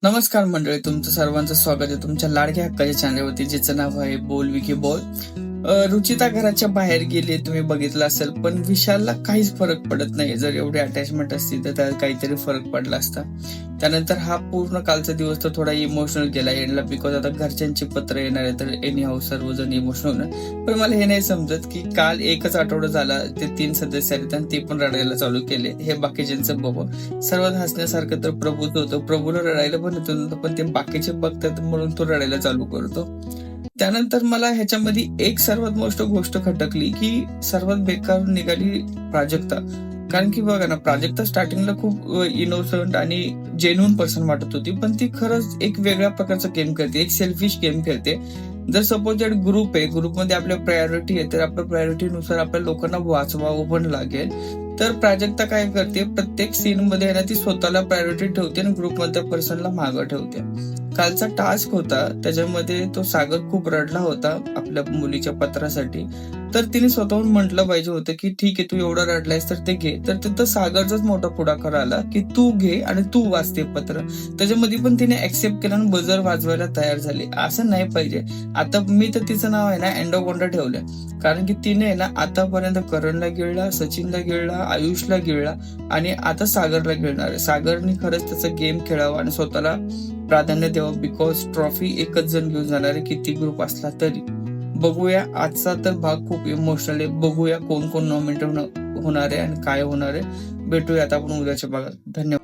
नमस्कार मंडळी, तुमचं सर्वांचं स्वागत आहे तुमच्या लाडक्या हक्काच्या चॅनलवरती, ज्याचं नाव आहे बोल विकी बोल. रुचिता घराच्या बाहेर गेली, तुम्ही बघितलं असेल, पण विशालला काहीच फरक पडत नाही. जर एवढी अटॅचमेंट असती तर त्यात काहीतरी फरक पडला असता. त्यानंतर हा पूर्ण कालचा दिवस तर थोडा इमोशनल गेला यांना, बिकॉज आता घरच्यांची पत्र येणार आहे तर एनी हाऊ सर्वजण इमोशनल होणार. पण मला हे नाही समजत की काल एकच आठवडा झाला ते 3 सदस्य आहेत आणि ते पण रडायला चालू केले. हे बाकीच्यांचं बघून सर्वात हसण्यासारखं तर प्रभूच होतं. प्रभूला रडायला पण येतं, पण ते बाकीचे बघतात म्हणून तो रडायला चालू करतो. त्यानंतर मला ह्याच्यामध्ये एक सर्वात मोठी गोष्ट खटकली की सर्वात बेकार निघाली प्राजक्ता. कारण की बघा ना, प्राजक्ता स्टार्टिंगला खूप इनोसंट आणि जेन्युइन पर्सन वाटत होती, पण ती खरंच एक वेगळ्या प्रकारचा गेम खेळते, एक सेल्फिश गेम खेळते. जर सपोज ग्रुप आहे, ग्रुपमध्ये आपल्या प्रायोरिटी आहे, तर आपल्या प्रायोरिटीनुसार आपल्या लोकांना वाचवावं पण लागेल. तर प्राजक्ता काय करते, प्रत्येक सीन मध्ये ना ती स्वतःला प्रायोरिटी ठेवते आणि ग्रुपमधल्या पर्सनला मागं ठेवते. कालचा टास्क होता, त्याच्यामध्ये तो सागर खूप रडला होता आपल्या मुलीच्या पत्रासाठी. तर तिने स्वतःहून म्हटलं पाहिजे होतं की ठीक आहे, तू एवढा रडलायस तर ते घे. तर तिथं सागरचाच मोठा पुढाकार आला की तू घे आणि तू वाचते पत्र. त्याच्यामध्ये पण तिने ऍक्सेप्ट केलं आणि बजर वाजवायला तयार झाली. असं नाही पाहिजे. आता मी तर तिचं नाव आहे ना अँडोकोंडा ठेवलंय, कारण की तिने ना आतापर्यंत करणला गिळला, सचिनला गिळला, आयुषला गिळला आणि आता सागरला गिळणार आहे. सागरने खरंच त्याचा गेम खेळावा आणि स्वतःला प्राधान्य द्यावं, बिकॉज ट्रॉफी एकच जण घेऊन जाणार आहे, किती ग्रुप असला तरी. बघूया, आजचा तर भाग खूप इमोशनल आहे. बघूया कोण कोण नॉमिनेट होणार आहे आणि काय होणार आहे. भेटूया आता आपण उद्याच्या भागात. धन्यवाद.